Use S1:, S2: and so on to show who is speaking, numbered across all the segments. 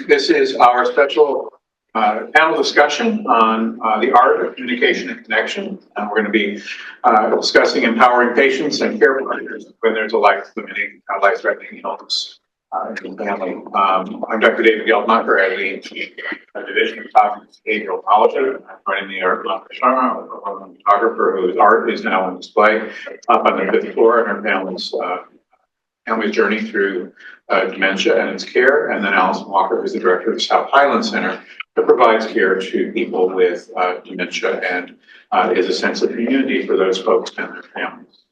S1: This is our special panel discussion on the art of communication and connection. And we're going to be discussing empowering patients and care partners when there's a life-limiting, life-threatening illness in the family. I'm Dr. David Geldmacher. I lead the Division of Cognitive and Behavioral Neurology. I'm joining me are Manjari Sharma, a photographer whose art is now on display up on the 5th floor, and our family's journey through dementia and its care, and then Alison Walker, who's the director of the South Highland Center, that provides care to people with dementia and is a sense of community for those folks and their families.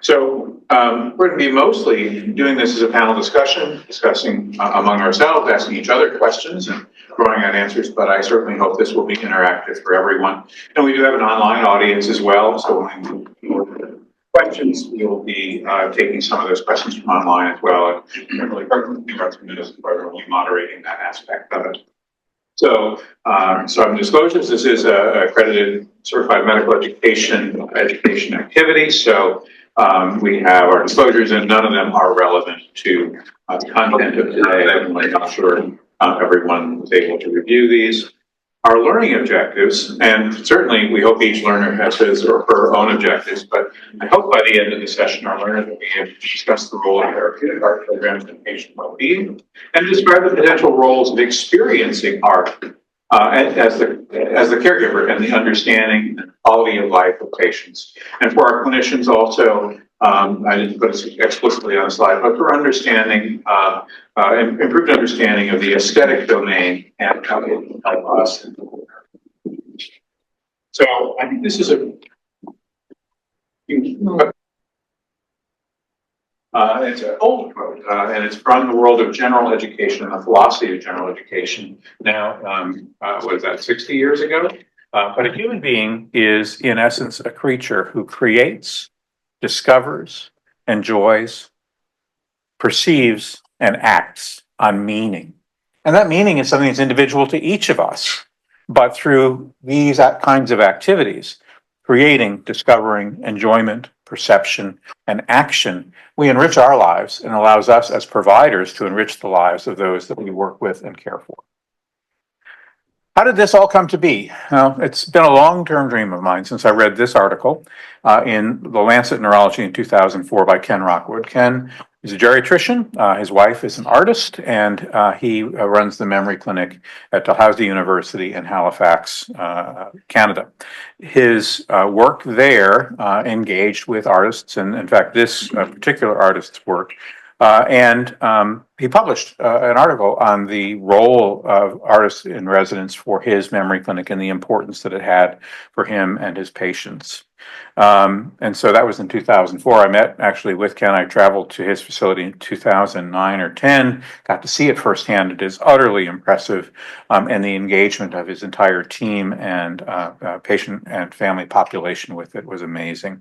S1: So we're going to be mostly doing this as a panel discussion, discussing among ourselves, asking each other questions and throwing out answers, but I certainly hope this will be interactive for everyone. And we do have an online audience as well, so when we questions, we will be taking some of those questions from online as well, and really we'll be moderating that aspect of it. So, some disclosures. This is a accredited certified medical education activity. So, we have our disclosures, and none of them are relevant to the content of today. I'm not sure everyone was able to review these. Our learning objectives, and certainly we hope each learner has his or her own objectives, but I hope by the end of the session our learners will be able to discuss the role of therapeutic art programs in patient well-being and describe the potential roles of experiencing art as the caregiver and the understanding and quality of life of patients. And for our clinicians also, I didn't put it explicitly on the slide, but for understanding, improved understanding of the aesthetic domain and how it can help us. So I think this is it's an old quote, and it's from the world of general education and the philosophy of general education. Now, what is that, 60 years ago? But a human being is, in essence, a creature who creates, discovers, enjoys, perceives, and acts on meaning. And that meaning is something that's individual to each of us. But through these kinds of activities, creating, discovering, enjoyment, perception, and action, we enrich our lives and allows us as providers to enrich the lives of those that we work with and care for. How did this all come to be? Well, it's been a long-term dream of mine since I read this article in the Lancet Neurology in 2004 by Ken Rockwood. Ken is a geriatrician. His wife is an artist, and he runs the memory clinic at Dalhousie University in Halifax, Canada. His work there engaged with artists, and in fact, this particular artist's work. And he published an article on the role of artists in residence for his memory clinic and the importance that it had for him and his patients. And so that was in 2004. I met actually with Ken. I traveled to his facility in 2009 or 10, got to see it firsthand. It is utterly impressive, and the engagement of his entire team and patient and family population with it was amazing.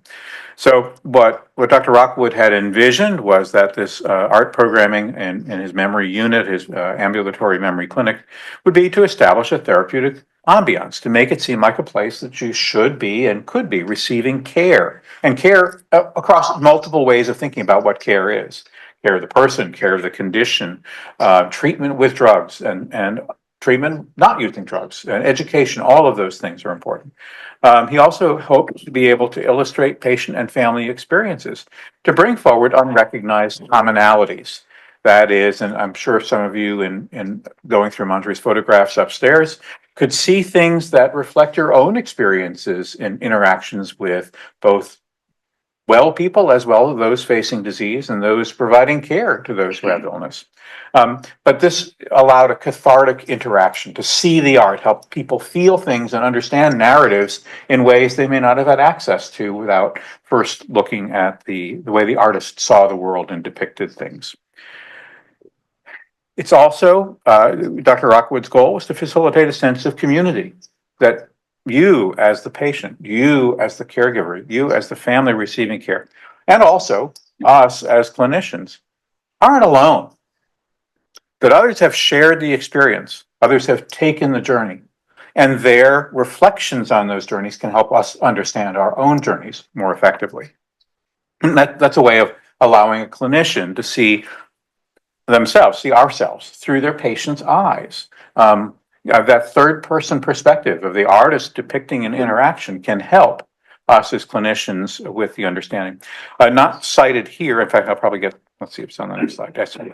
S1: So what Dr. Rockwood had envisioned was that this art programming in his memory unit, his ambulatory memory clinic, would be to establish a therapeutic ambiance, to make it seem like a place that you should be and could be receiving care, and care across multiple ways of thinking about what care is. Care of the person, care of the condition, treatment with drugs, and treatment not using drugs, and education. All of those things are important. He also hoped to be able to illustrate patient and family experiences, to bring forward unrecognized commonalities. That is, and I'm sure some of you in going through Manjari's photographs upstairs could see things that reflect your own experiences in interactions with both well people as well as those facing disease and those providing care to those who have illness. But this allowed a cathartic interaction to see the art, help people feel things and understand narratives in ways they may not have had access to without first looking at the way the artist saw the world and depicted things. It's also, Dr. Rockwood's goal was to facilitate a sense of community, that you as the patient, you as the caregiver, you as the family receiving care, and also us as clinicians aren't alone, that others have shared the experience, others have taken the journey, and their reflections on those journeys can help us understand our own journeys more effectively. And that's a way of allowing a clinician to see themselves, see ourselves through their patient's eyes. That third person perspective of the artist depicting an interaction can help us as clinicians with the understanding. Not cited here, in fact, I'll probably get, let's see if it's on the next slide. I see.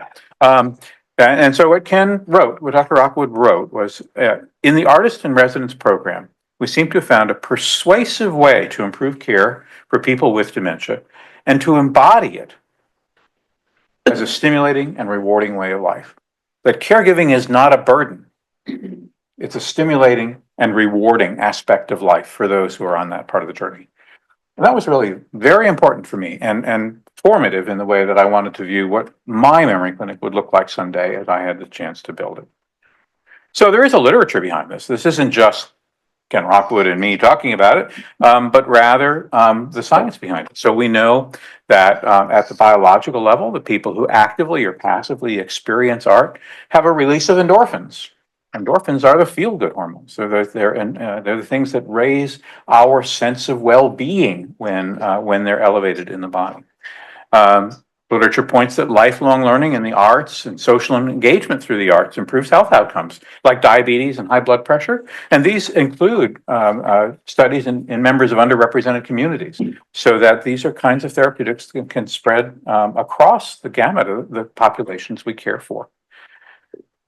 S1: And so what Ken wrote, what Dr. Rockwood wrote was, in the Artist in Residence program, we seem to have found a persuasive way to improve care for people with dementia and to embody it as a stimulating and rewarding way of life. That caregiving is not a burden. It's a stimulating and rewarding aspect of life for those who are on that part of the journey. And that was really very important for me and formative in the way that I wanted to view what my memory clinic would look like someday as I had the chance to build it. So there is a literature behind this. This isn't just Ken Rockwood and me talking about it, but rather the science behind it. So we know that at the biological level, the people who actively or passively experience art have a release of endorphins. Endorphins are the feel-good hormones. So they're the things that raise our sense of well-being when they're elevated in the body. Literature points that lifelong learning in the arts and social engagement through the arts improves health outcomes like diabetes and high blood pressure. And these include studies in members of underrepresented communities, so that these are kinds of therapeutics that can spread across the gamut of the populations we care for.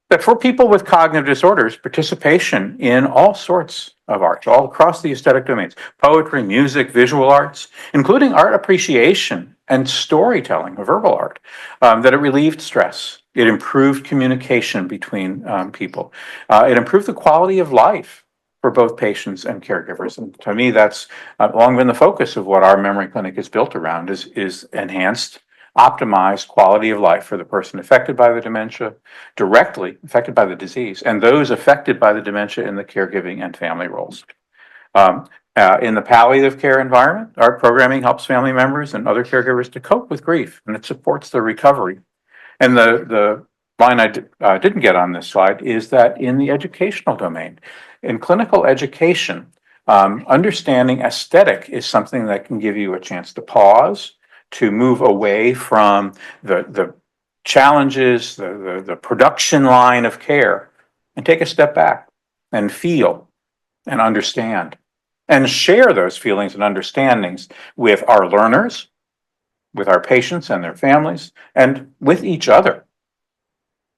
S1: But for people with cognitive disorders, participation in all sorts of arts, all across the aesthetic domains, poetry, music, visual arts, including art appreciation and storytelling, verbal art, that it relieved stress. It improved communication between people. It improved the quality of life for both patients and caregivers. And to me, that's long been the focus of what our memory clinic is built around, is enhanced, optimized quality of life for the person affected by the dementia, directly affected by the disease, and those affected by the dementia in the caregiving and family roles. In the palliative care environment, art programming helps family members and other caregivers to cope with grief, and it supports the recovery. And the line I didn't get on this slide is that in the educational domain, in clinical education, understanding aesthetic is something that can give you a chance to pause, to move away from the challenges, the production line of care, and take a step back and feel and understand and share those feelings and understandings with our learners, with our patients and their families, and with each other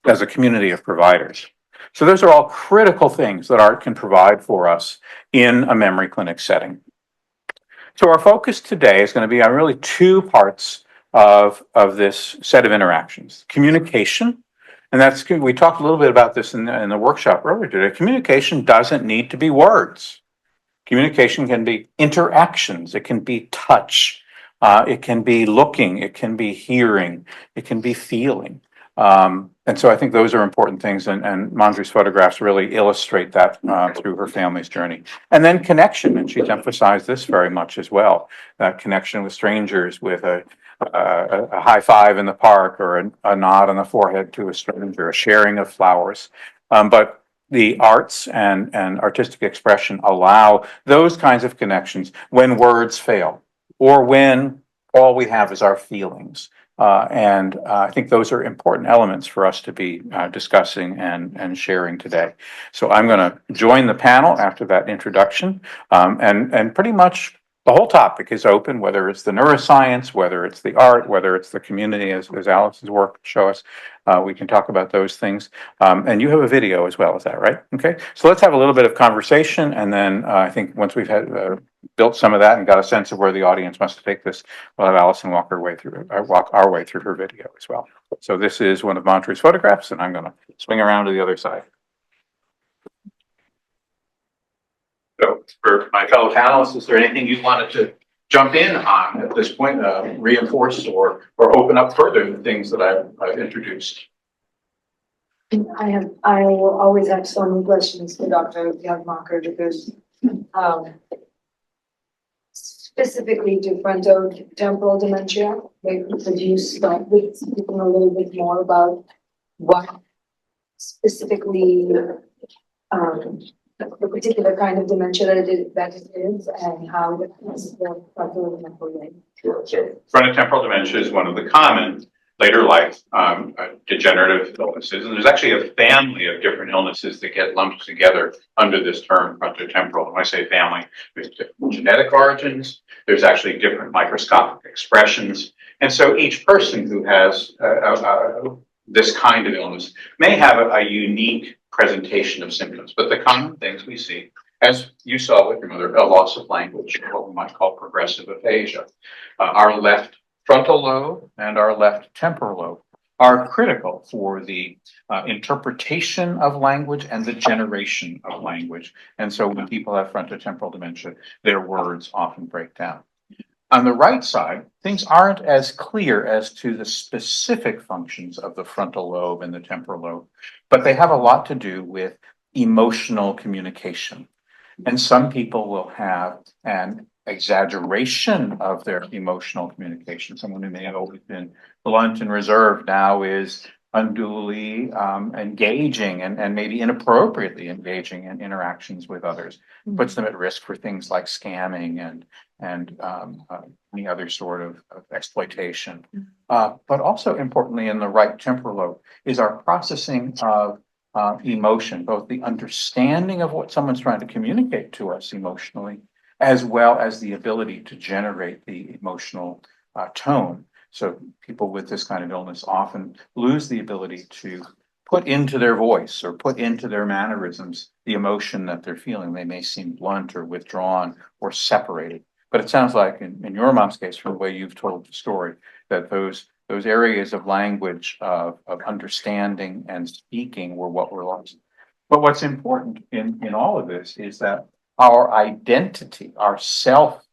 S1: as a community of providers. So those are all critical things that art can provide for us in a memory clinic setting. So our focus today is going to be on really two parts of this set of interactions. Communication, and that's, we talked a little bit about this in the workshop earlier today. Communication doesn't need to be words. Communication can be interactions, it can be touch, it can be looking, it can be hearing, it can be feeling. And so I think those are important things, and Manjari's photographs really illustrate that through her family's journey. And then connection, and she's emphasized this very much as well, that connection with strangers, with a high five in the park, or a nod on the forehead to a stranger, a sharing of flowers. But the arts and artistic expression allow those kinds of connections when words fail, or when all we have is our feelings. And I think those are important elements for us to be discussing and sharing today. So I'm going to join the panel after that introduction, and pretty much the whole topic is open, whether it's the neuroscience, whether it's the art, whether it's the community, as Alison's work show us. We can talk about those things. And you have a video as well, is that right? Okay, so let's have a little bit of conversation, and then I think once we've had built some of that and got a sense of where the audience wants to take this, we'll have Alison walk our way through her video as well. So this is one of Manjari's photographs, and I'm going to swing around to the other side. So for my fellow panelists, is there anything you wanted to jump in on at this point, reinforce or open up further the things that I've introduced?
S2: I will always have so many questions for Dr. Geldmacher, because specifically to frontotemporal dementia, could you start with speaking a little bit more about what specifically the particular kind of dementia that it is, and how it affects the frontotemporal brain?
S1: Sure. So frontotemporal dementia is one of the common later life degenerative illnesses. And there's actually a family of different illnesses that get lumped together under this term frontotemporal. When I say family, there's different genetic origins, there's actually different microscopic expressions. And so each person who has this kind of illness may have a unique presentation of symptoms, but the common things we see, as you saw with your mother, a loss of language, what we might call progressive aphasia. Our left frontal lobe and our left temporal lobe are critical for the interpretation of language and the generation of language. And so when people have frontotemporal dementia, their words often break down. On the right side, things aren't as clear as to the specific functions of the frontal lobe and the temporal lobe, but they have a lot to do with emotional communication. And some people will have an exaggeration of their emotional communication. Someone who may have always been blunt and reserved now is unduly engaging and maybe inappropriately engaging in interactions with others, puts them at risk for things like scamming and any other sort of exploitation. But also importantly, in the right temporal lobe is our processing of emotion, both the understanding of what someone's trying to communicate to us emotionally, as well as the ability to generate the emotional tone. So people with this kind of illness often lose the ability to put into their voice or put into their mannerisms the emotion that they're feeling. They may seem blunt or withdrawn or separated. But it sounds like in your mom's case, from the way you've told the story, that those areas of language, of understanding and speaking were what were lost. But what's important in all of this is that our identity, our self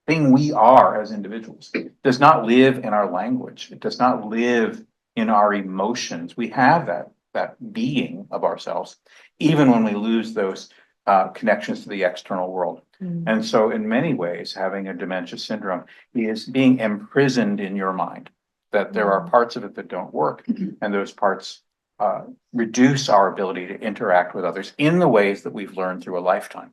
S1: thing we are as individuals, does not live in our language. It does not live in our emotions. We have that being of ourselves, even when we lose those connections to the external world. And so in many ways, having a dementia syndrome is being imprisoned in your mind, that there are parts of it that don't work, and those parts reduce our ability to interact with others in the ways that we've learned through a lifetime.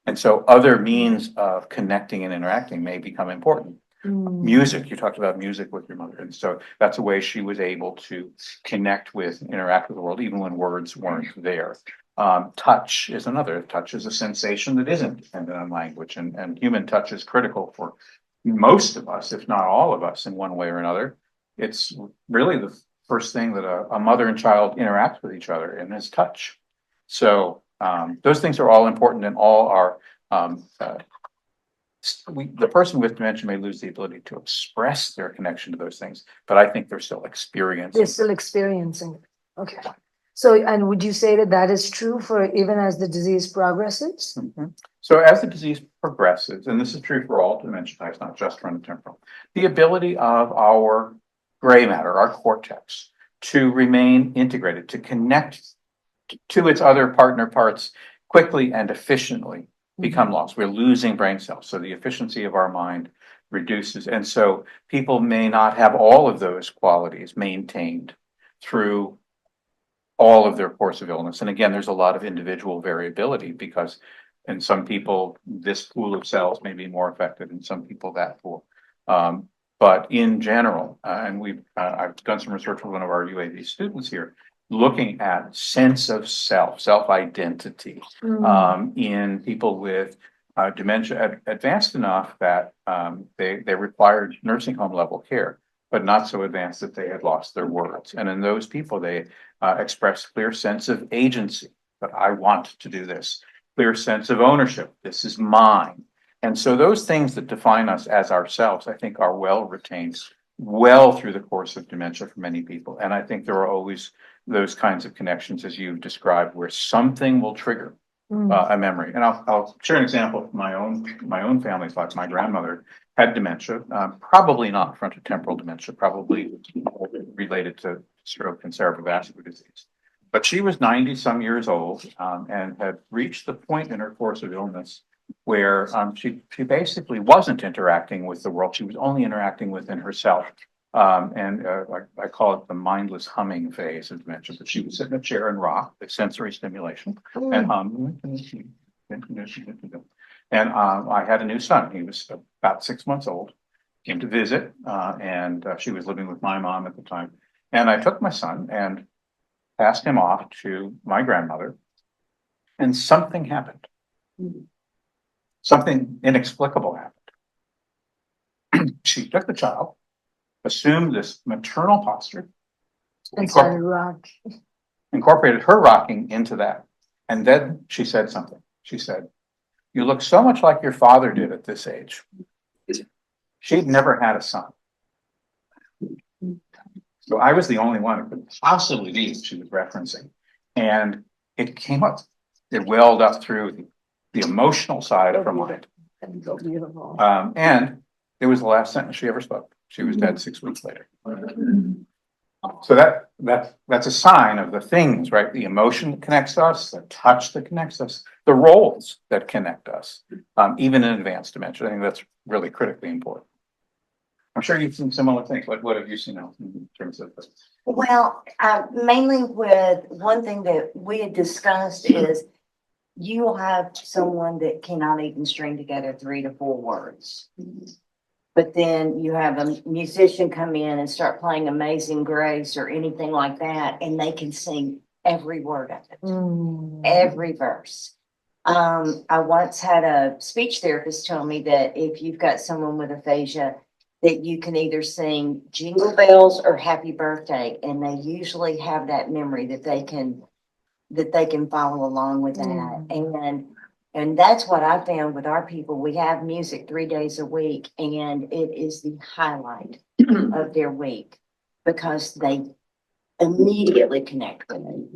S1: And so other means of connecting and interacting may become important. Music, you talked about music with your mother. And so that's a way she was able to connect with, interact with the world, even when words weren't there. Touch is another. Touch is a sensation that isn't dependent on language. And human touch is critical for most of us, if not all of us, in one way or another. It's really the first thing that a mother and child interact with each other in is touch. So those things are all important, and all are the person with dementia may lose the ability to express their connection to those things, but I think they're still experiencing.
S2: They're still experiencing it. Okay. So, and would you say that that is true for even as the disease progresses?
S1: So as the disease progresses, and this is true for all dementia types, not just frontotemporal, the ability of our gray matter, our cortex, to remain integrated, to connect to its other partner parts quickly and efficiently become lost. We're losing brain cells. So the efficiency of our mind reduces. And so people may not have all of those qualities maintained through all of their course of illness. And again, there's a lot of individual variability because in some people, this pool of cells may be more affected, in some people that pool. But in general, and I've done some research with one of our UAV students here, looking at sense of self-identity in people with dementia advanced enough that they required nursing home level care, but not so advanced that they had lost their words. And in those people, they express clear sense of agency, that I want to do this, clear sense of ownership, this is mine. And so those things that define us as ourselves, I think, are well retained well through the course of dementia for many people. And I think there are always those kinds of connections, as you've described, where something will trigger a memory. And I'll share an example of my own family's life. My grandmother had dementia, probably not frontotemporal dementia, probably related to stroke and cerebrovascular disease. But she was 90 some years old and had reached the point in her course of illness where she basically wasn't interacting with the world. She was only interacting within herself. I call it the mindless humming phase of dementia, but she would sit in a chair and rock with sensory stimulation and hum. And I had a new son. He was about 6 months old. came to visit, and she was living with my mom at the time. And I took my son and passed him off to my grandmother, and something happened. Something inexplicable happened. She took the child, assumed this maternal posture,
S2: And started rock.
S1: incorporated her rocking into that. And then she said something. She said, "You look so much like your father did at this age." She'd never had a son. So I was the only one who could possibly be what she was referencing. And it came up, it welled up through the emotional side of her mind.
S2: So beautiful.
S1: And it was the last sentence she ever spoke. She was dead 6 weeks later. So that's a sign of the things, right? The emotion that connects us, the touch that connects us, the roles that connect us, even in advanced dementia. I think that's really critically important. I'm sure you've seen similar things. What have you seen else in terms of this?
S3: Well, mainly with one thing that we had discussed is you will have someone that cannot even string together 3 to 4 words. But then you have a musician come in and start playing Amazing Grace or anything like that, and they can sing every word of it, every verse. I once had a speech therapist tell me that if you've got someone with aphasia, that you can either sing Jingle Bells or Happy Birthday, and they usually have that memory that they can follow along with that. And that's what I found with our people. We have music 3 days a week, and it is the highlight of their week because they immediately connect with it.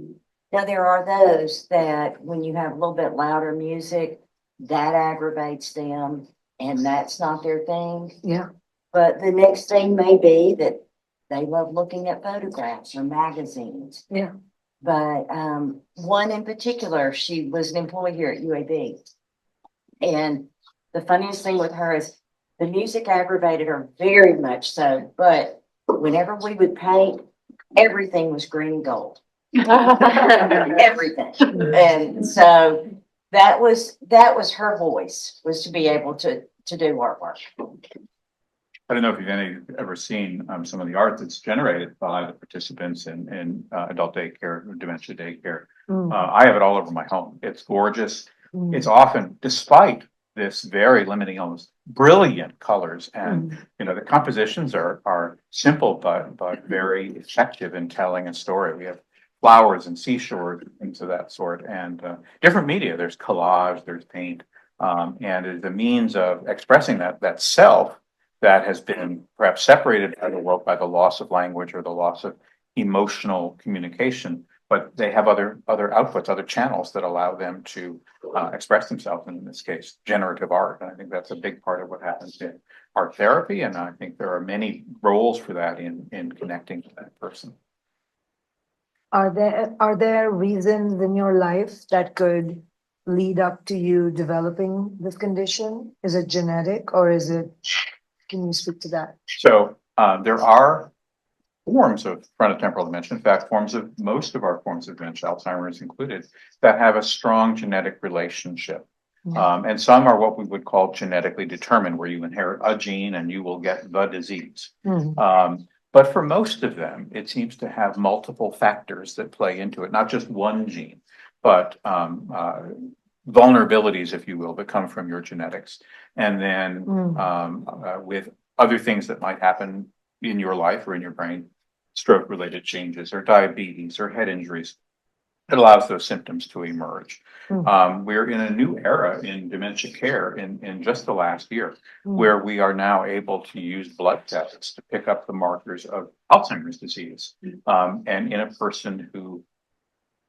S3: Now, there are those that when you have a little bit louder music, that aggravates them, and that's not their thing.
S2: Yeah.
S3: But the next thing may be that they love looking at photographs or magazines.
S2: Yeah.
S3: But one in particular, she was an employee here at UAB. And the funniest thing with her is the music aggravated her very much so. But whenever we would paint, everything was green and gold. Everything. And so that was her voice, was to be able to do artwork.
S1: I don't know if you've ever seen some of the art that's generated by the participants in adult daycare or dementia daycare. I have it all over my home. It's gorgeous. It's often, despite this very limiting illness, brilliant colors, and the compositions are simple but very effective in telling a story. We have flowers and seashore, things of that sort, and different media. There's collage, there's paint, and it's a means of expressing that self that has been perhaps separated by the world by the loss of language or the loss of emotional communication, but they have other outputs, other channels that allow them to express themselves, and in this case, generative art. And I think that's a big part of what happens in art therapy, and I think there are many roles for that in connecting to that person.
S2: Are there reasons in your life that could lead up to you developing this condition? Is it genetic, or is it? Can you speak to that?
S1: So there are forms of frontotemporal dementia, in fact, most of our forms of dementia, Alzheimer's included, that have a strong genetic relationship. And some are what we would call genetically determined, where you inherit a gene and you will get the disease. But for most of them, it seems to have multiple factors that play into it, not just one gene, but vulnerabilities, if you will, that come from your genetics. And then with other things that might happen in your life or in your brain, stroke-related changes or diabetes or head injuries, it allows those symptoms to emerge. We're in a new era in dementia care in just the last year, where we are now able to use blood tests to pick up the markers of Alzheimer's disease. And in a person who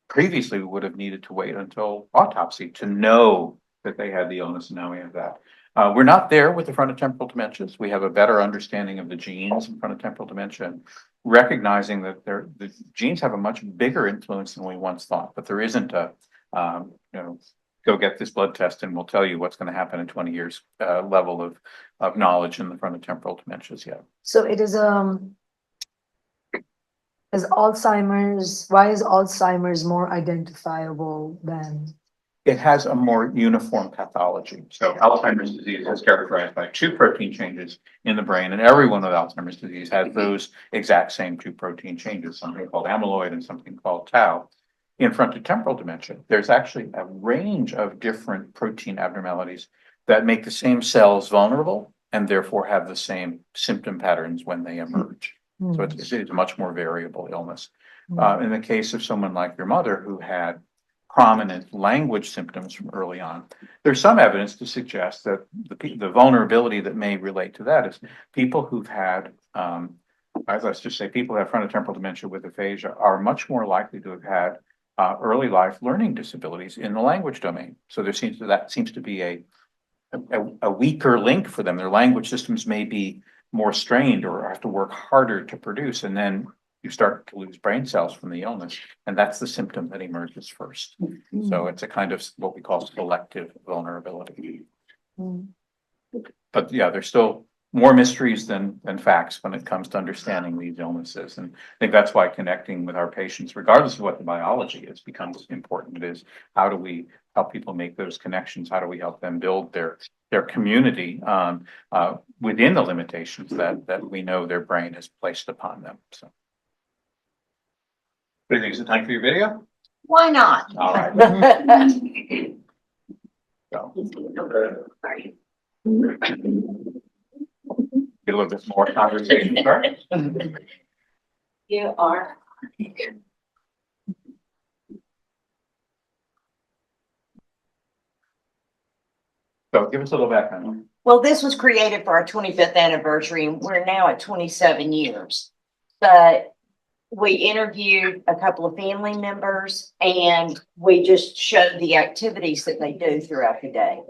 S1: previously would have needed to wait until autopsy to know that they had the illness, and now we have that. We're not there with the frontotemporal dementias. We have a better understanding of the genes in frontotemporal dementia, and recognizing that the genes have a much bigger influence than we once thought. But there isn't a, go get this blood test and we'll tell you what's going to happen in 20 years level of knowledge in the frontotemporal dementias yet.
S2: So it is why is Alzheimer's more identifiable than?
S1: it has a more uniform pathology. So Alzheimer's disease is characterized by two protein changes in the brain, and everyone with Alzheimer's disease has those exact same two protein changes, something called amyloid and something called tau. In frontotemporal dementia, there's actually a range of different protein abnormalities that make the same cells vulnerable and therefore have the same symptom patterns when they emerge. So it's a much more variable illness. In the case of someone like your mother who had prominent language symptoms from early on, there's some evidence to suggest that the vulnerability that may relate to that is people who've had, let's just say people who have frontotemporal dementia with aphasia are much more likely to have had early life learning disabilities in the language domain. So there seems to be a weaker link for them. Their language systems may be more strained or have to work harder to produce, and then you start to lose brain cells from the illness, and that's the symptom that emerges first. So it's a kind of what we call selective vulnerability. But yeah, there's still more mysteries than facts when it comes to understanding these illnesses. And I think that's why connecting with our patients, regardless of what the biology is, becomes important. It is, how do we help people make those connections? How do we help them build their community within the limitations that we know their brain has placed upon them? So, what do you think? Is it time for your video?
S3: Why not?
S1: All right. So,
S3: Sorry.
S1: get a little bit more conversation started.
S3: You are.
S1: So give us a little background.
S3: Well, this was created for our 25th anniversary, and we're now at 27 years. But we interviewed a couple of family members, and we just showed the activities that they do throughout the day.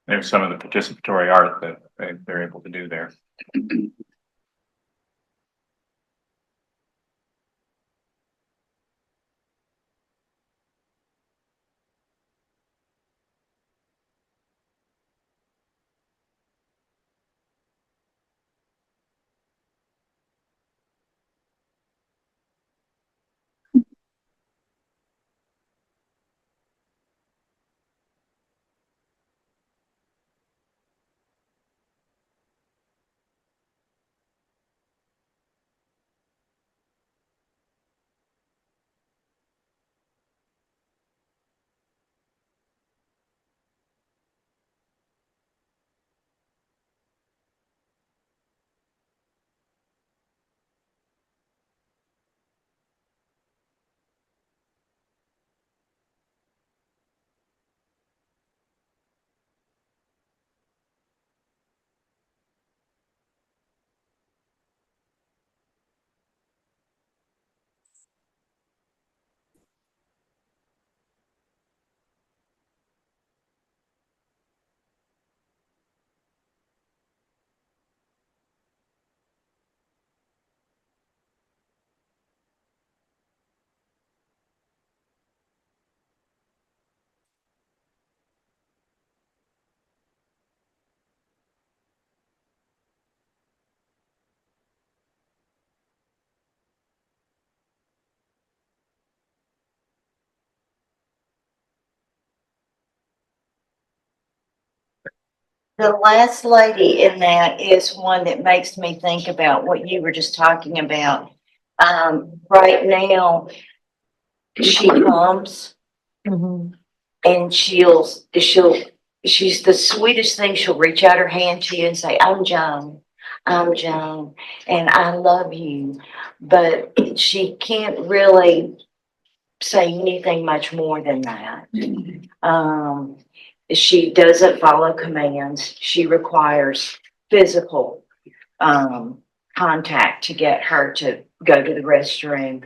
S1: There's some of the participatory art that they're able to do there.
S3: The last lady in that is one that makes me think about what you were just talking about. Right now, she comes
S2: Mhm.
S3: and she's the sweetest thing. She'll reach out her hand to you and say, I'm Joan, and I love you. But she can't really say anything much more than that. Um, she doesn't follow commands. She requires physical contact to get her to go to the restroom.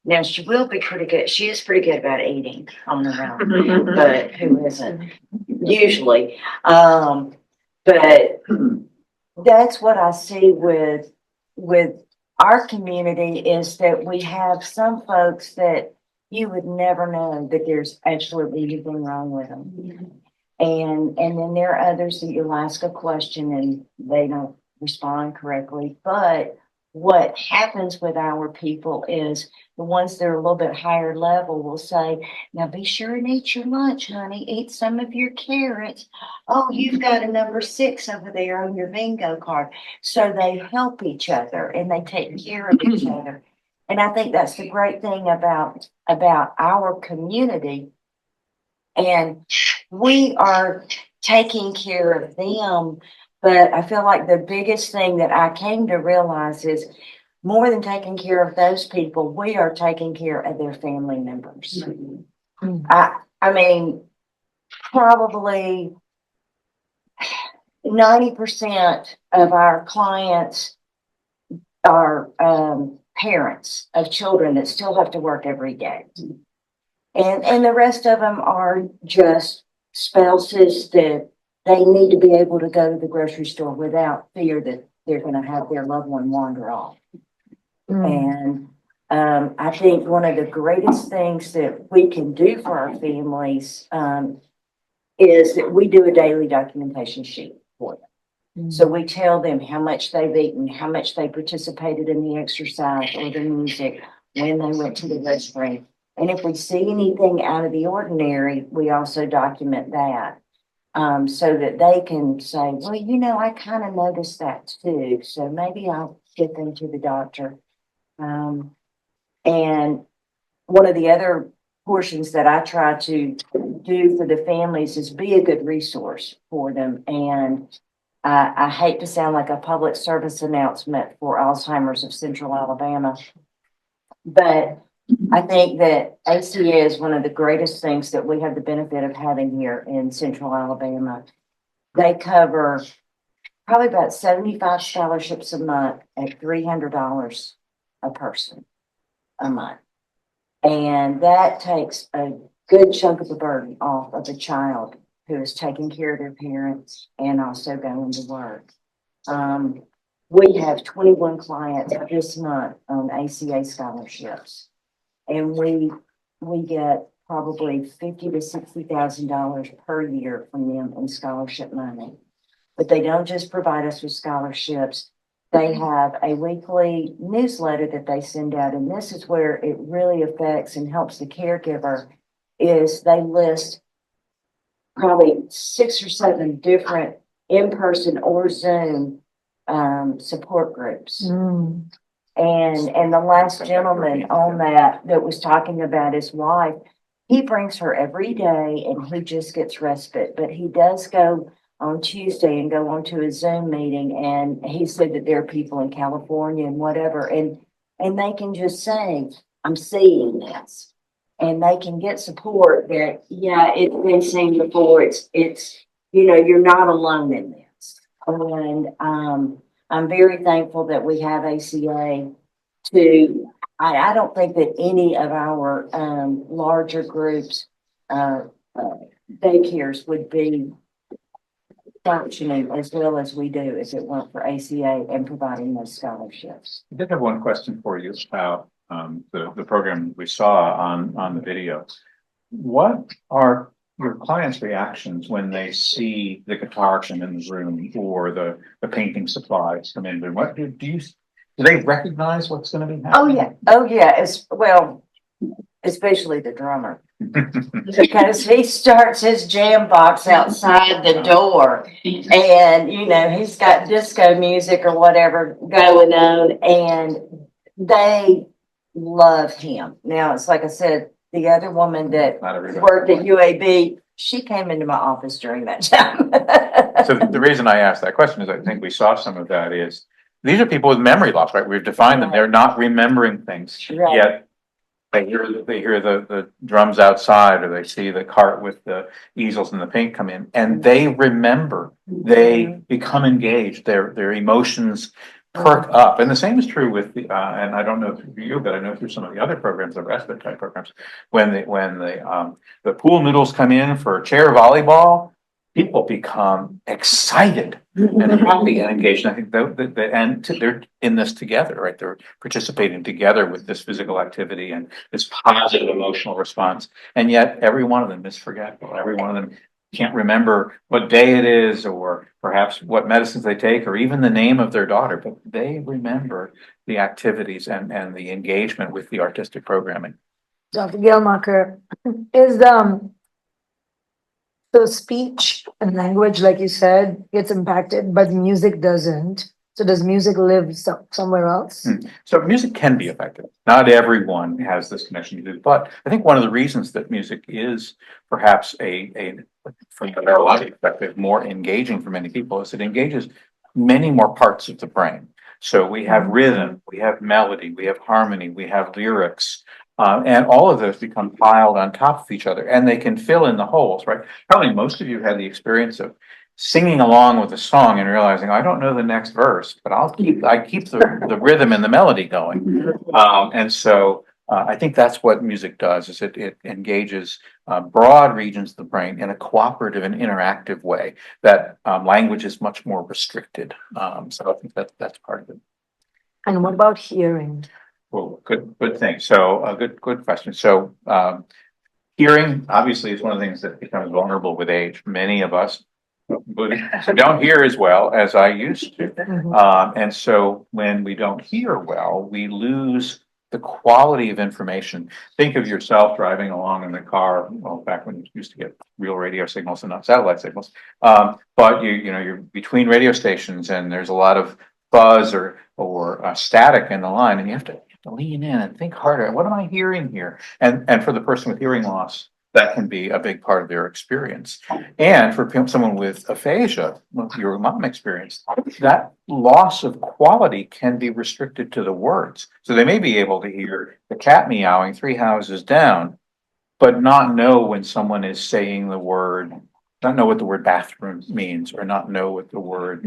S3: Now she will be pretty good. She is pretty good about eating on her own, but who isn't usually? But that's what I see with our community is that we have some folks that you would never know that there's absolutely anything wrong with them. And then there are others that you'll ask a question and they don't respond correctly. But what happens with our people is the ones that are a little bit higher level will say, now be sure and eat your lunch, honey. Eat some of your carrots. Oh, you've got a number 6 over there on your bingo card. So they help each other and they take care of each other. And I think that's the great thing about our community. And we are taking care of them. But I feel like the biggest thing that I came to realize is more than taking care of those people, we are taking care of their family members.
S2: Mhm.
S3: I mean, probably 90% of our clients are parents of children that still have to work every day. And the rest of them are just spouses that they need to be able to go to the grocery store without fear that they're going to have their loved one wander off.
S2: Mm.
S3: And I think one of the greatest things that we can do for our families is that we do a daily documentation sheet for them. So we tell them how much they've eaten, how much they participated in the exercise or the music, when they went to the restroom. And if we see anything out of the ordinary, we also document that so that they can say, well, you know, I kind of noticed that too. So maybe I'll get them to the doctor. And one of the other portions that I try to do for the families is be a good resource for them. And I hate to sound like a public service announcement for Alzheimer's of Central Alabama, but I think that ACA is one of the greatest things that we have the benefit of having here in Central Alabama. They cover probably about 75 scholarships a month at $300 a person a month. And that takes a good chunk of the burden off of a child who is taking care of their parents and also going to work. We have 21 clients this month on ACA scholarships, and we get probably $50,000 to $60,000 per year from them in scholarship money. But they don't just provide us with scholarships. They have a weekly newsletter that they send out, and this is where it really affects and helps the caregiver. Is they list probably 6 or 7 different in-person or Zoom support groups.
S2: Mm.
S3: And the last gentleman on that was talking about his wife, he brings her every day and he just gets respite, but he does go on Tuesday and go on to a Zoom meeting. And he said that there are people in California and whatever, and they can just say, I'm seeing this. And they can get support that, yeah, it's been seen before. It's, you know, you're not alone in this. And I'm very thankful that we have ACA to, I don't think that any of our larger groups, daycares would be functioning as well as we do if it weren't for ACA and providing those scholarships.
S1: I did have one question for you about the program we saw on the video. What are your clients' reactions when they see the guitar come in the room or the painting supplies come in? What do they recognize what's going to be happening?
S3: Oh yeah, as well, especially the drummer. because he starts his jam box outside the door, and he's got disco music or whatever going on, and they love him. Now, it's like I said, the other woman that
S1: Not everybody.
S3: worked at UAB, she came into my office during that time.
S1: So the reason I asked that question is I think we saw some of that is, these are people with memory loss, right? We've defined them. They're not remembering things,
S3: Right.
S1: yet they hear the drums outside, or they see the cart with the easels and the paint come in, and they remember. They become engaged. Their emotions perk up. And the same is true with the, and I don't know through you, but I know through some of the other programs, the respite type programs, when the pool noodles come in for chair volleyball, people become excited and happy and engaged. And I think they're in this together, right? They're participating together with this physical activity and this positive emotional response. And yet every one of them is forgetful. Every one of them can't remember what day it is, or perhaps what medicines they take, or even the name of their daughter, but they remember the activities and the engagement with the artistic programming.
S2: Dr. Geldmacher, is so speech and language, like you said, gets impacted, but music doesn't. So does music live somewhere else?
S1: So music can be affected. Not everyone has this connection to it, but I think one of the reasons that music is perhaps from the neurologic perspective, more engaging for many people is it engages many more parts of the brain. So we have rhythm, we have melody, we have harmony, we have lyrics, and all of those become piled on top of each other, and they can fill in the holes, right? Probably most of you had the experience of singing along with a song and realizing I don't know the next verse, but I keep the rhythm and the melody going. And so I think that's what music does, is it engages broad regions of the brain in a cooperative and interactive way that language is much more restricted. So I think that's part of it.
S2: And what about hearing?
S1: Well, good thing. So good question. So hearing obviously is one of the things that becomes vulnerable with age. Many of us don't hear as well as I used to. And so when we don't hear well, we lose the quality of information. Think of yourself driving along in the car, well, back when you used to get real radio signals and not satellite signals. But you're between radio stations and there's a lot of buzz or static in the line, and you have to lean in and think harder. What am I hearing here? And for the person with hearing loss, that can be a big part of their experience. And for someone with aphasia, like your mom experienced, that loss of quality can be restricted to the words. So they may be able to hear the cat meowing 3 houses down, but not know when someone is saying the word, not know what the word bathroom means, or not know what the word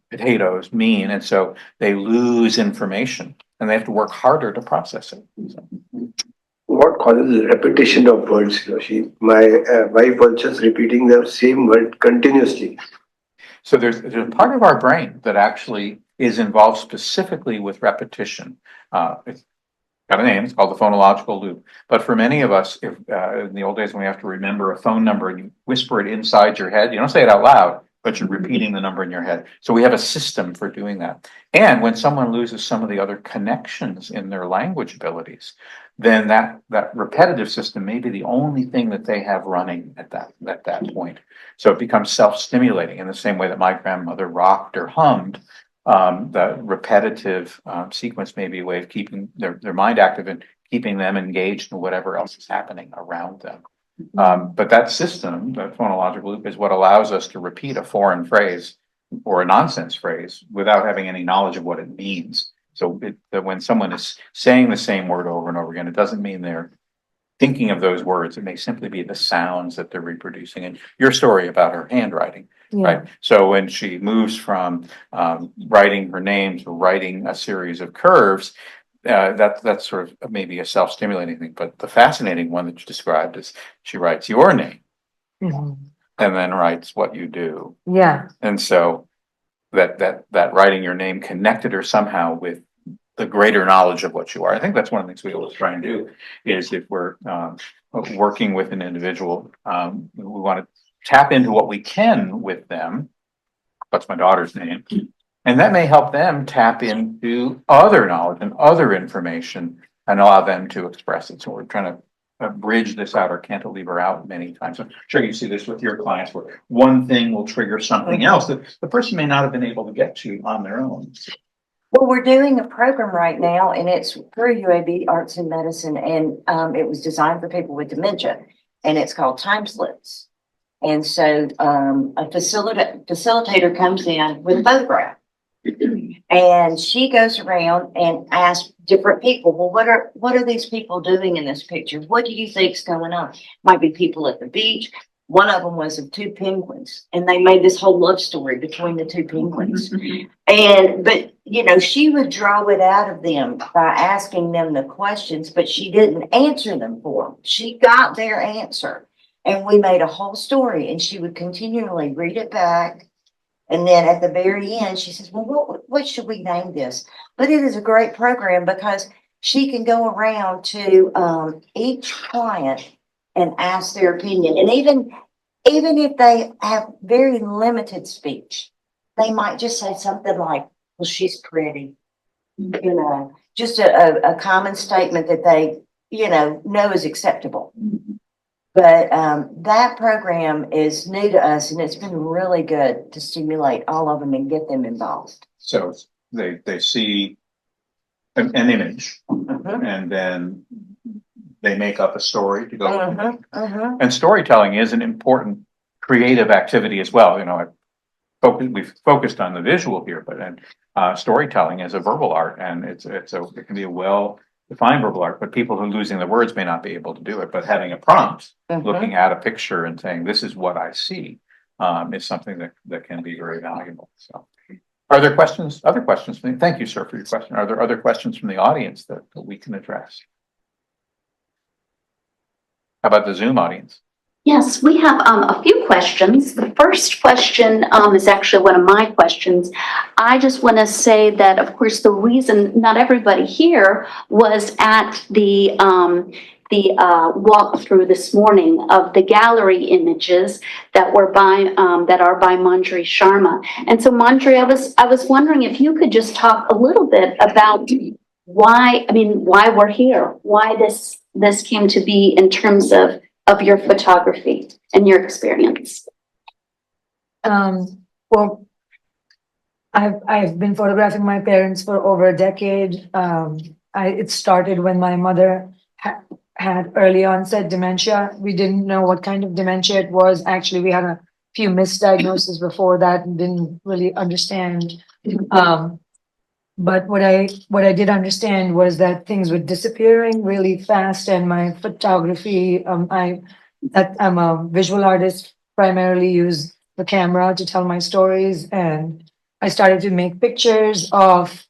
S1: potatoes mean. And so they lose information and they have to work harder to process it. So.
S4: What causes repetition of words? My wife was just repeating the same word continuously.
S1: So there's a part of our brain that actually is involved specifically with repetition. It's got a name, it's called the phonological loop. But for many of us, if in the old days when we have to remember a phone number and you whisper it inside your head, you don't say it out loud, but you're repeating the number in your head. So we have a system for doing that. And when someone loses some of the other connections in their language abilities, then that repetitive system may be the only thing that they have running at that point. So it becomes self-stimulating in the same way that my grandmother rocked or hummed. The repetitive sequence may be a way of keeping their mind active and keeping them engaged in whatever else is happening around them. But that system, that phonological loop, is what allows us to repeat a foreign phrase or a nonsense phrase without having any knowledge of what it means. So that when someone is saying the same word over and over again, it doesn't mean they're thinking of those words. It may simply be the sounds that they're reproducing. And your story about her handwriting, right? So when she moves from writing her name to writing a series of curves, that's sort of maybe a self-stimulating thing. But the fascinating one that you described is she writes your name and then writes what you do.
S2: Yeah.
S1: And so that writing your name connected her somehow with the greater knowledge of what you are. I think that's one of the things we always try and do is if we're working with an individual, we want to tap into what we can with them. What's my daughter's name? And that may help them tap into other knowledge and other information and allow them to express it. So we're trying to bridge this out or cantilever out many times. I'm sure you see this with your clients where one thing will trigger something else that the person may not have been able to get to on their own.
S3: Well, we're doing a program right now and it's through UAB Arts and Medicine and it was designed for people with dementia and it's called Time Slips. And so a facilitator comes in with a photograph and she goes around and asks different people, well, what are these people doing in this picture? What do you think's going on? Might be people at the beach. One of them was of two penguins and they made this whole love story between the two penguins. But you know, she would draw it out of them by asking them the questions, but she didn't answer them for them. She got their answer and we made a whole story and she would continually read it back. And then at the very end, she says, well, what should we name this? But it is a great program because she can go around to each client and ask their opinion. And even if they have very limited speech, they might just say something like, well, she's pretty, you know, just a common statement that they, you know is acceptable. But that program is new to us and it's been really good to stimulate all of them and get them involved.
S1: So they see an image and then they make up a story to go with it. And storytelling is an important creative activity as well. You know, we've focused on the visual here, but storytelling is a verbal art and it can be a well-defined verbal art, but people who are losing the words may not be able to do it. But having a prompt, looking at a picture and saying, this is what I see, is something that can be very valuable. So are there questions, other questions? Thank you, sir, for your question. Are there other questions from the audience that we can address? How about the Zoom audience?
S5: Yes, we have a few questions. The first question is actually one of my questions. I just want to say that, of course, the reason not everybody here was at the walkthrough this morning of the gallery images that are by Manjari Sharma. And so, Manjari, I was wondering if you could just talk a little bit about why we're here, why this came to be in terms of your photography and your experience.
S2: Well, I've been photographing my parents for over a decade. It started when my mother had early onset dementia. We didn't know what kind of dementia it was. Actually, we had a few misdiagnoses before that and didn't really understand. But what I did understand was that things were disappearing really fast, and my photography, I'm a visual artist, primarily use the camera to tell my stories, and I started to make pictures of,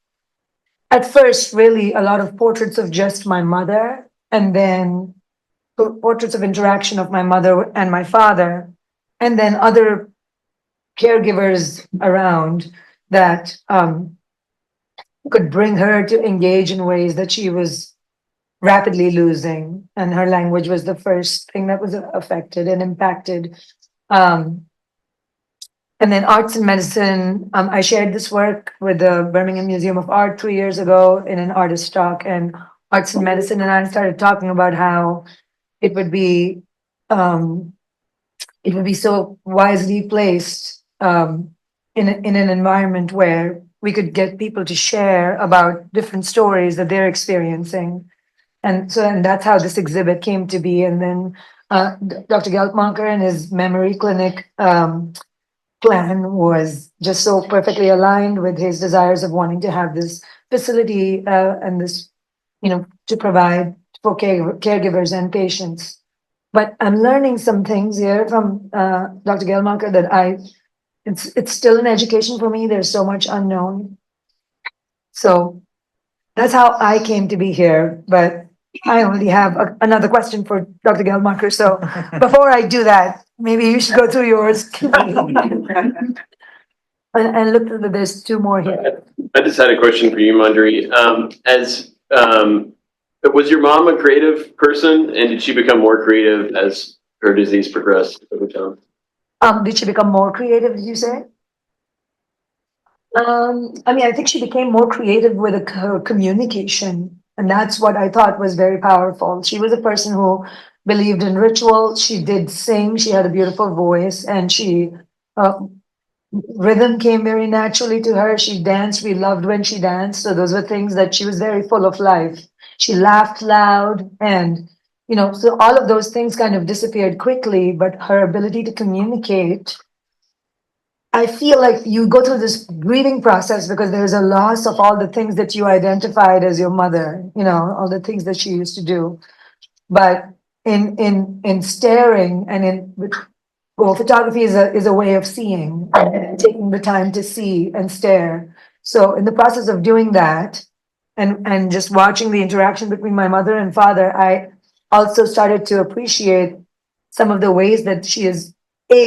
S2: at first, really a lot of portraits of just my mother, and then portraits of interaction of my mother and my father, and then other caregivers around that could bring her to engage in ways that she was rapidly losing. And her language was the first thing that was affected and impacted. And then arts and medicine, I shared this work with the Birmingham Museum of Art 3 years ago in an artist talk, and arts and medicine and I started talking about how it would be so wisely placed in an environment where we could get people to share about different stories that they're experiencing. And that's how this exhibit came to be. And then Dr. Geldmacher and his memory clinic plan was just so perfectly aligned with his desires of wanting to have this facility and this, to provide for caregivers and patients. But I'm learning some things here from Dr. Geldmacher that it's still an education for me. There's so much unknown. So that's how I came to be here. But I only have another question for Dr. Geldmacher. So before I do that, maybe you should go through yours. And look, there's two more here.
S6: I just had a question for you, Manjari. Was your mom a creative person, and did she become more creative as her disease progressed over time?
S2: Did she become more creative, did you say? I think she became more creative with her communication. And that's what I thought was very powerful. She was a person who believed in ritual. She did sing. She had a beautiful voice, and uh, rhythm came very naturally to her. She danced. We loved when she danced. So those were things that she was very full of life. She laughed loud, and so all of those things kind of disappeared quickly, but her ability to communicate, I feel like you go through this grieving process because there's a loss of all the things that you identified as your mother, all the things that she used to do. But in staring and photography is a way of seeing and taking the time to see and stare. So in the process of doing that and just watching the interaction between my mother and father, I also started to appreciate some of the ways that she is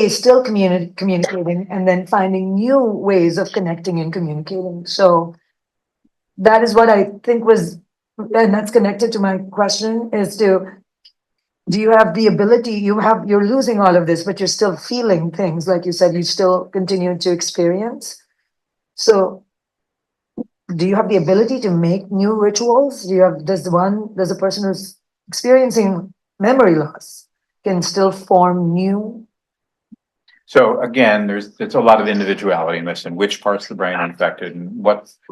S2: still communicating and then finding new ways of connecting and communicating. So that is what I think was, and that's connected to my question, is do you have the ability, you're losing all of this, but you're still feeling things, like you said, you still continue to experience. So do you have the ability to make new rituals? Does a person who's experiencing memory loss can still form new?
S1: So again, there's a lot of individuality in this, and which parts of the brain are infected, and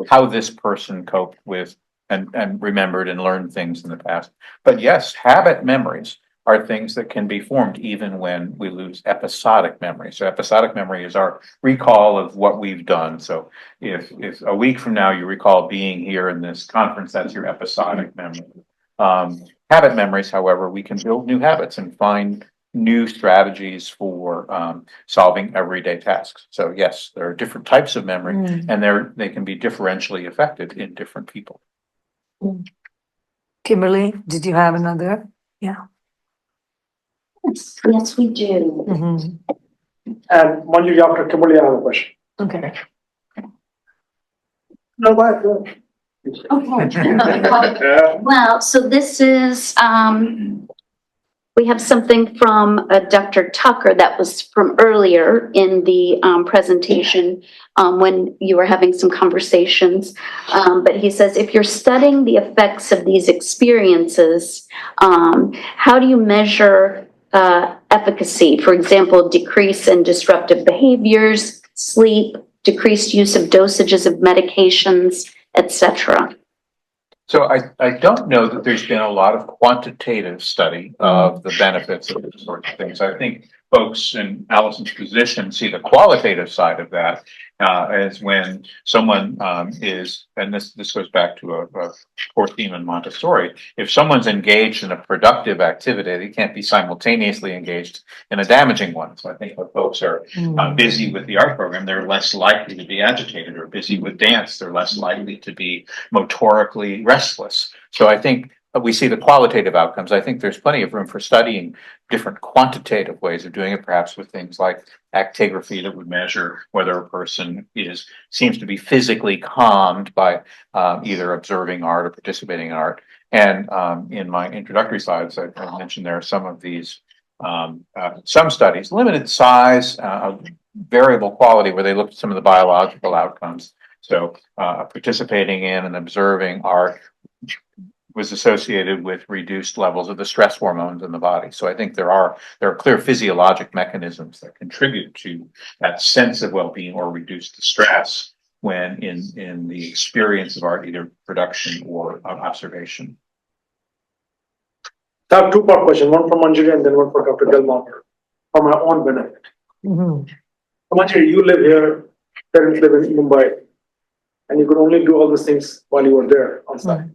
S1: how this person coped with and remembered and learned things in the past. But yes, habit memories are things that can be formed even when we lose episodic memory. So episodic memory is our recall of what we've done. So if a week from now you recall being here in this conference, that's your episodic memory. Habit memories, however, we can build new habits and find new strategies for solving everyday tasks. So yes, there are different types of memory, and they can be differentially affected in different people.
S2: Kimberly, did you have another? Yeah.
S5: Yes, we do.
S2: Mhm.
S7: And Manjari, after Kimberly, I have a question.
S2: Okay.
S7: No, go ahead, go ahead.
S5: Okay. Well, so this is, we have something from Dr. Tucker that was from earlier in the presentation when you were having some conversations. But he says, if you're studying the effects of these experiences, how do you measure efficacy? For example, decrease in disruptive behaviors, sleep, decreased use of dosages of medications, etc.
S1: So I don't know that there's been a lot of quantitative study of the benefits of these sorts of things. I think folks in Allison's position see the qualitative side of that as when someone is, and this goes back to a core theme in Montessori, if someone's engaged in a productive activity, they can't be simultaneously engaged in a damaging one. So I think when folks are busy with the art program, they're less likely to be agitated, or busy with dance, they're less likely to be motorically restless. So I think we see the qualitative outcomes. I think there's plenty of room for studying different quantitative ways of doing it, perhaps with things like actigraphy that would measure whether a person seems to be physically calmed by either observing art or participating in art. And in my introductory slides, I mentioned there are some of these, some studies, limited size, variable quality, where they looked at some of the biological outcomes. So participating in and observing art was associated with reduced levels of the stress hormones in the body. So I think there are clear physiologic mechanisms that contribute to that sense of well-being or reduced stress when in the experience of art, either production or observation.
S7: I have two-part question, one for Manjari and then one for Dr. Geldmacher, for my own benefit. Manjari, you live here, parents live in Mumbai, and you could only do all these things while you were there on site.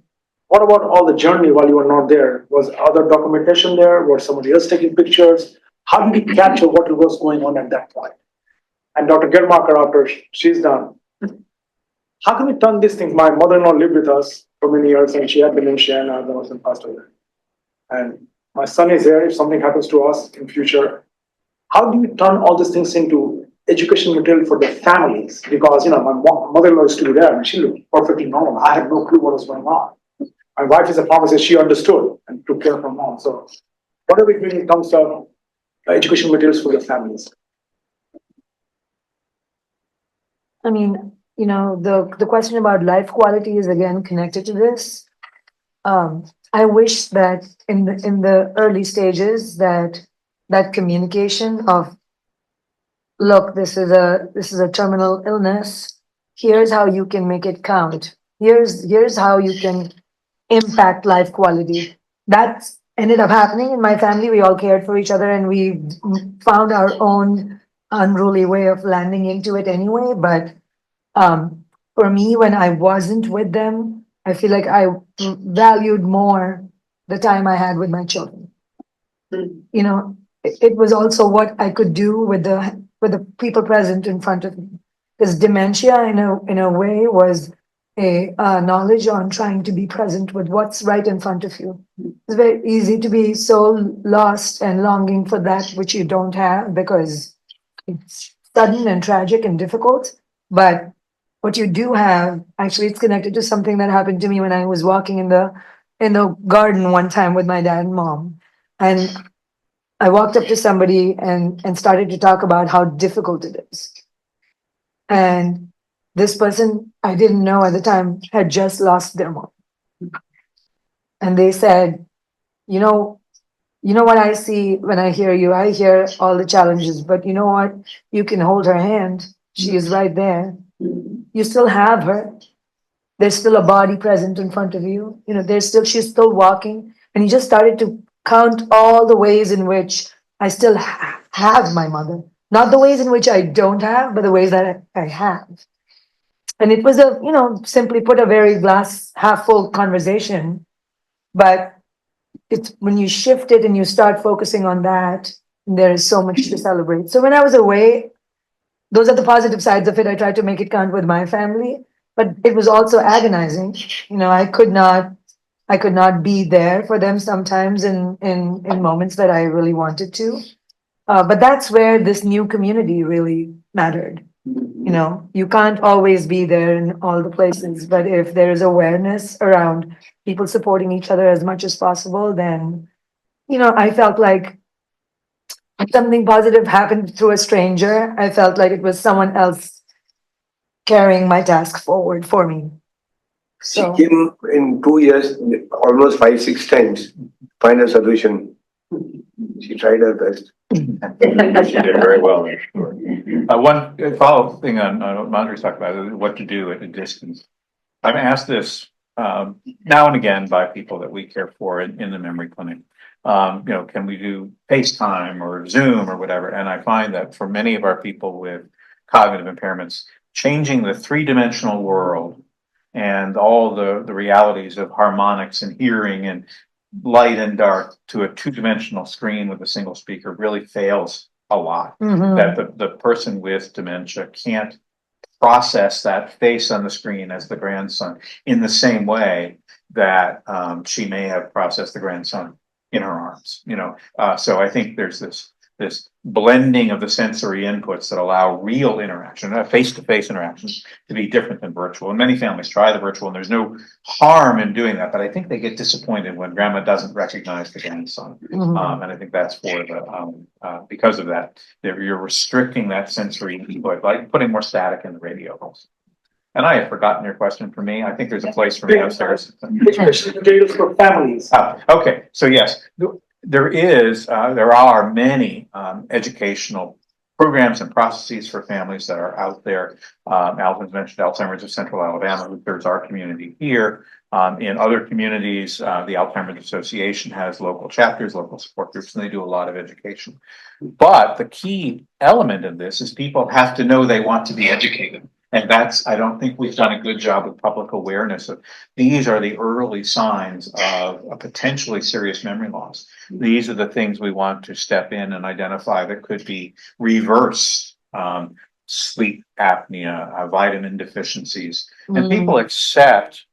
S7: What about all the journey while you were not there? Was other documentation there? Was somebody else taking pictures? How did you capture what was going on at that point? And Dr. Geldmacher, after she's done, how can we turn these things? My mother-in-law lived with us for many years, and she had dementia, and I was in passed away. And my son is here. If something happens to us in future, how do you turn all these things into education material for the families? Because my mother-in-law used to be there, and she looked perfectly normal. I had no clue what was going on. My wife is a pharmacist. She understood and took care of her mom. So, what are we doing in terms of education materials for the families?
S2: I mean, the question about life quality is again connected to this. I wish that in the early stages that communication of, look, this is a terminal illness. Here's how you can make it count. Here's how you can impact life quality. That ended up happening in my family. We all cared for each other and we found our own unruly way of landing into it anyway. But for me, when I wasn't with them, I feel like I valued more the time I had with my children. You know, it was also what I could do with the people present in front of me. Because dementia, in a way, was a knowledge on trying to be present with what's right in front of you. It's very easy to be so lost and longing for that which you don't have because it's sudden and tragic and difficult. But what you do have, actually, it's connected to something that happened to me when I was walking in the garden one time with my dad and mom. And I walked up to somebody and started to talk about how difficult it is. And this person I didn't know at the time had just lost their mom. And they said, you know what I see when I hear you? I hear all the challenges, but you know what? You can hold her hand. She is right there. You still have her. There's still a body present in front of you. You know, she's still walking. And he just started to count all the ways in which I still have my mother. Not the ways in which I don't have, but the ways that I have. And it was simply put, a very glass half full conversation. But it's when you shift it and you start focusing on that, there is so much to celebrate. So when I was away, those are the positive sides of it. I tried to make it count with my family, but it was also agonizing. I could not be there for them sometimes in moments that I really wanted to. But that's where this new community really mattered. You can't always be there in all the places, but if there is awareness around people supporting each other as much as possible, then, I felt like if something positive happened through a stranger, I felt like it was someone else carrying my task forward for me.
S4: She
S2: So,
S4: came in 2 years, almost 5-6 times, find a solution. She tried her best.
S1: She did very well. I'm sure. One follow-up thing on what Manjari talked about is what to do at a distance. I'm asked this now and again by people that we care for in the memory clinic. Can we do FaceTime or Zoom or whatever? And I find that for many of our people with cognitive impairments, changing the three-dimensional world and all the realities of harmonics and hearing and light and dark to a two-dimensional screen with a single speaker really fails a lot. That the person with dementia can't process that face on the screen as the grandson in the same way that she may have processed the grandson in her arms. So I think there's this blending of the sensory inputs that allow real interaction, face-to-face interactions, to be different than virtual. And many families try the virtual, and there's no harm in doing that. But I think they get disappointed when grandma doesn't recognize the grandson, and I think that's for the because of that. You're restricting that sensory input, like putting more static in the radio. And I have forgotten your question for me. I think there's a place for me upstairs.
S7: Especially materials for families.
S1: Okay, so yes. There are many educational programs and processes for families that are out there. Alvin's mentioned Alzheimer's of Central Alabama. There's our community here. In other communities, the Alzheimer's Association has local chapters, local support groups, and they do a lot of education. But the key element of this is people have to know they want to be educated. And I don't think we've done a good job of public awareness of these are the early signs of a potentially serious memory loss. These are the things we want to step in and identify that could be reversed. Sleep apnea, vitamin deficiencies, and people accept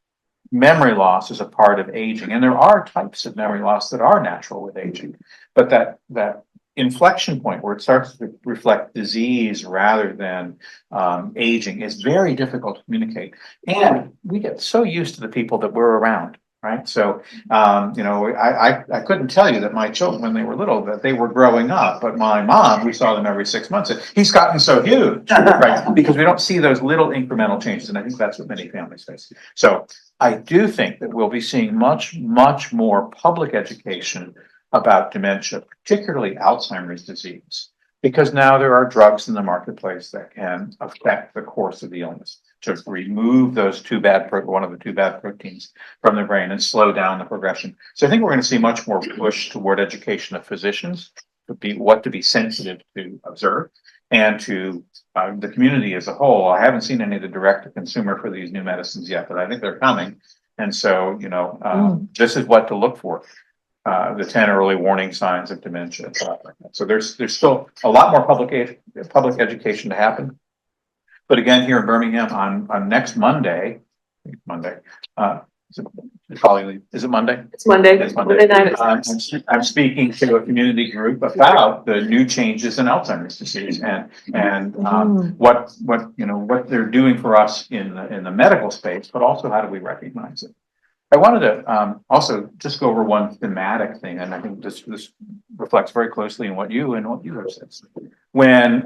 S1: memory loss as a part of aging. And there are types of memory loss that are natural with aging, but that inflection point where it starts to reflect disease rather than aging is very difficult to communicate. And we get so used to the people that we're around, right? So, I couldn't tell you that my children, when they were little, that they were growing up, but my mom, we saw them every 6 months. He's gotten so huge, right? Because we don't see those little incremental changes. And I think that's what many families face. So I do think that we'll be seeing much more public education about dementia, particularly Alzheimer's disease, because now there are drugs in the marketplace that can affect the course of the illness to remove those one of the two bad proteins from the brain and slow down the progression. So I think we're going to see much more push toward education of physicians to be sensitive to observe, and to the community as a whole. I haven't seen any of the direct to consumer for these new medicines yet, but I think they're coming. And so, this is what to look for. The 10 early warning signs of dementia. So there's still a lot more public education to happen. But again, here in Birmingham on next Monday, is it Monday?
S8: It's Monday.
S1: It's Monday. I'm speaking to a community group about the new changes in Alzheimer's disease and what they're doing for us in the medical space, but also how do we recognize it. I wanted to also just go over one thematic thing, and I think this reflects very closely in what you have said. When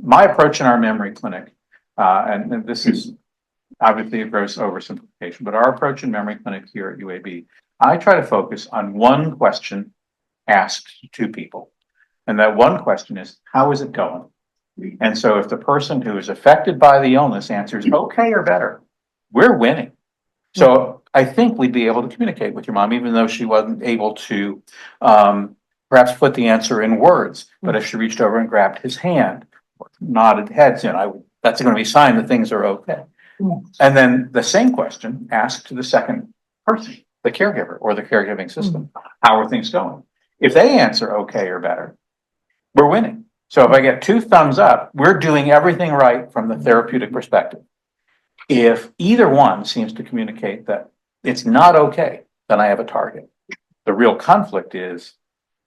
S1: my approach in our memory clinic, and this is obviously a gross oversimplification, but our approach in memory clinic here at UAB, I try to focus on one question asked to people. And that one question is, how is it going? And so if the person who is affected by the illness answers okay or better, we're winning. So I think we'd be able to communicate with your mom, even though she wasn't able to perhaps put the answer in words. But if she reached over and grabbed his hand, or nodded heads in, that's going to be a sign that things are okay. And then the same question asked to the second person, the caregiver or the caregiving system. How are things going? If they answer okay or better, we're winning. So if I get 2 thumbs up, we're doing everything right from the therapeutic perspective. If either one seems to communicate that it's not okay, then I have a target. The real conflict is,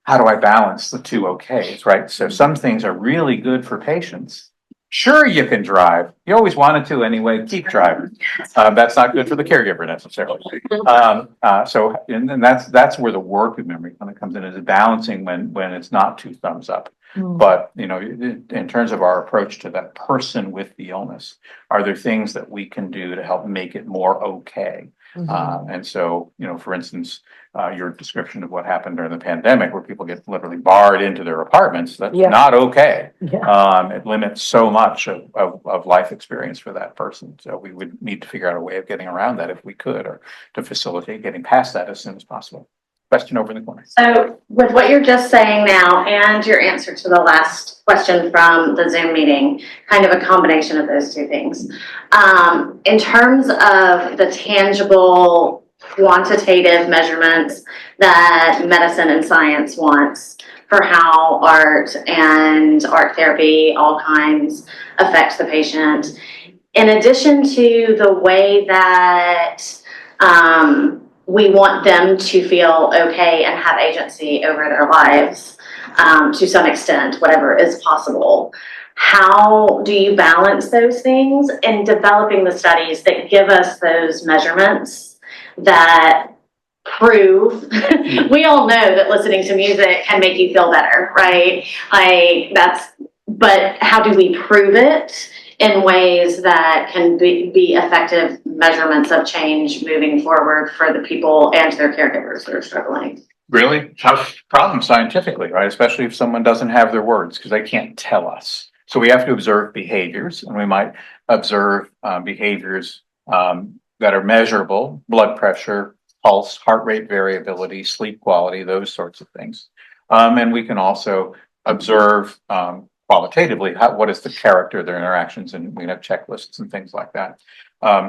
S1: how do I balance the 2 okays, right? So some things are really good for patients. Sure, you can drive. You always wanted to anyway. Keep driving. That's not good for the caregiver necessarily. And that's where the work of memory kind of comes in, is balancing when it's not 2 thumbs up. But in terms of our approach to that person with the illness, are there things that we can do to help make it more okay? And so, for instance, your description of what happened during the pandemic, where people get literally barred into their apartments, that's not okay. It limits so much of life experience for that person. So we would need to figure out a way of getting around that if we could, or to facilitate getting past that as soon as possible. Question over in the corner.
S5: So with what you're just saying now and your answer to the last question from the Zoom meeting, kind of a combination of those 2 things. In terms of the tangible quantitative measurements that medicine and science wants for how art and art therapy, all kinds, affects the patient, in addition to the way that we want them to feel okay and have agency over their lives to some extent, whatever is possible. How do you balance those things in developing the studies that give us those measurements that prove? We all know that listening to music can make you feel better, right? But how do we prove it in ways that can be effective measurements of change moving forward for the people and their caregivers that are struggling?
S1: Really tough problem scientifically, right? Especially if someone doesn't have their words, because they can't tell us. So we have to observe behaviors, and we might observe behaviors that are measurable: blood pressure, pulse, heart rate variability, sleep quality, those sorts of things. And we can also observe qualitatively what is the character of their interactions, and we can have checklists and things like that.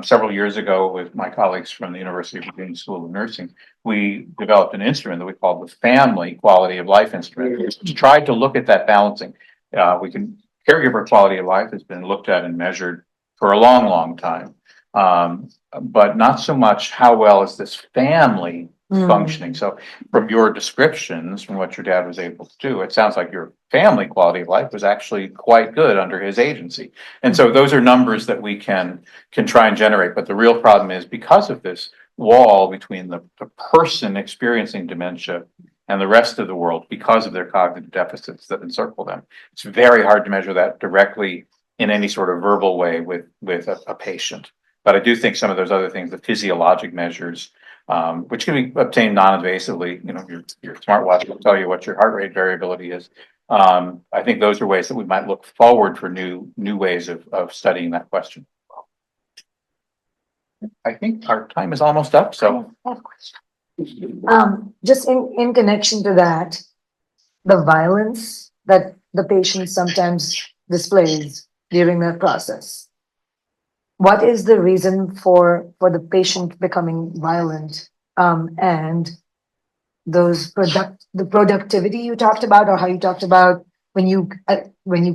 S1: Several years ago, with my colleagues from the University of Virginia School of Nursing, we developed an instrument that we called the Family Quality of Life Instrument, which tried to look at that balancing. Caregiver quality of life has been looked at and measured for a long time, but not so much how well is this family functioning. So from your descriptions, from what your dad was able to do, it sounds like your family quality of life was actually quite good under his agency. And so those are numbers that we can try and generate. But the real problem is, because of this wall between the person experiencing dementia and the rest of the world, because of their cognitive deficits that encircle them, it's very hard to measure that directly in any sort of verbal way with a patient. But I do think some of those other things, the physiologic measures, which can be obtained non-invasively, your smartwatch will tell you what your heart rate variability is. I think those are ways that we might look forward for new ways of studying that question. I think our time is almost up, so.
S2: I have a question. Just in connection to that, the violence that the patient sometimes displays during that process. What is the reason for the patient becoming violent? And the productivity you talked about, or how you talked about when you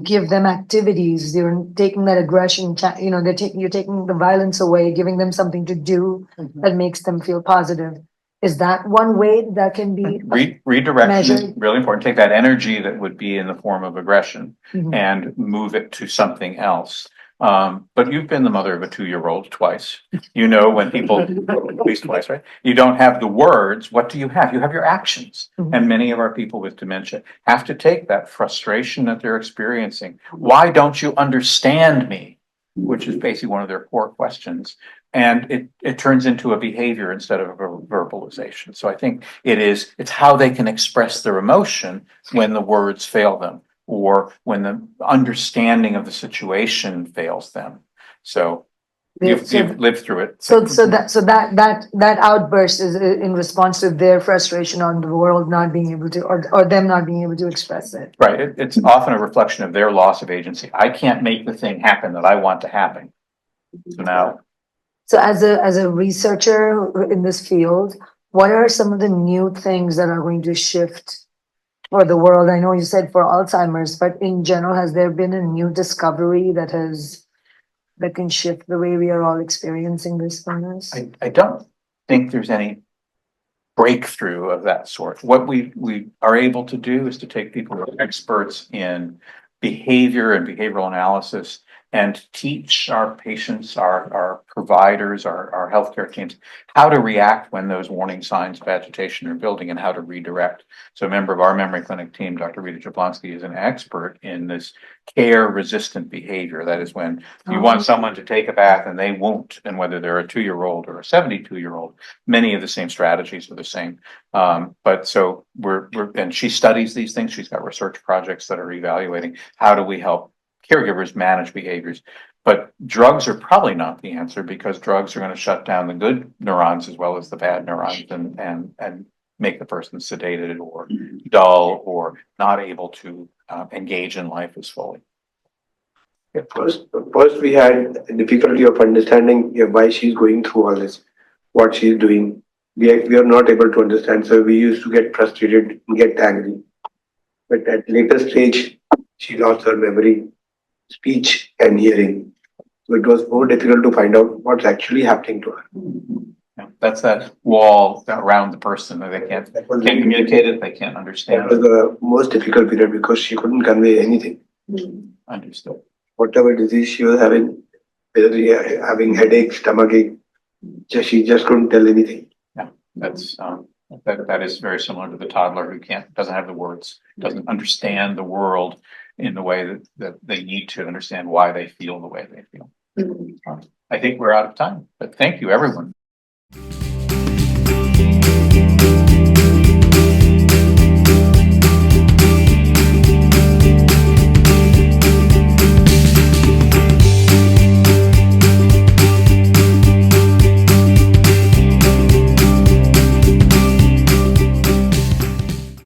S2: give them activities, you're taking that aggression, you're taking the violence away, giving them something to do that makes them feel positive. Is that one way that can be
S1: Redirection is
S2: measured?
S1: really important. Take that energy that would be in the form of aggression
S2: Mhm.
S1: and move it to something else. But you've been the mother of a 2-year-old twice. You know, when people, at least twice, right? You don't have the words. What do you have? You have your actions.
S2: Mhm.
S1: And many of our people with dementia have to take that frustration that they're experiencing. Why don't you understand me? Which is basically one of their core questions. And it turns into a behavior instead of a verbalization. So I think it's how they can express their emotion when the words fail them, or when the understanding of the situation fails them. So you've lived through it.
S2: So that outburst is in response to their frustration on the world not being able to, or them not being able to express it.
S1: Right. It's often a reflection of their loss of agency. I can't make the thing happen that I want to happen. So now.
S2: So as a researcher in this field, what are some of the new things that are going to shift for the world? I know you said for Alzheimer's, but in general, has there been a new discovery that can shift the way we are all experiencing this illness?
S1: I don't think there's any breakthrough of that sort. What we are able to do is to take people who are experts in behavior and behavioral analysis and teach our patients, our providers, our healthcare teams, how to react when those warning signs of agitation are building and how to redirect. So a member of our memory clinic team, Dr. Rita Jablonski, is an expert in this care-resistant behavior. That is when you want someone to take a bath and they won't, and whether they're a 2-year-old or a 72-year-old, many of the same strategies are the same. But so and she studies these things. She's got research projects that are evaluating how do we help caregivers manage behaviors. But drugs are probably not the answer, because drugs are going to shut down the good neurons as well as the bad neurons and make the person sedated or dull or not able to engage in life as fully.
S4: First we had difficulty of understanding why she's going through all this, what she's doing. We are not able to understand, so we used to get frustrated and get angry. But at later stage, she lost her memory, speech and hearing. So it was more difficult to find out what's actually happening to her.
S1: Yeah, that's that wall around the person that they can't communicate it, they can't
S4: That
S1: understand
S4: was
S1: it.
S4: the most difficult period because she couldn't convey anything.
S1: Understood.
S4: Whatever disease she was having, whether having headache, stomachache, she just couldn't tell anything.
S1: Yeah, that's that is very similar to the toddler who doesn't have the words, doesn't understand the world in the way that they need to understand why they feel the way they feel. I think we're out of time, but thank you, everyone.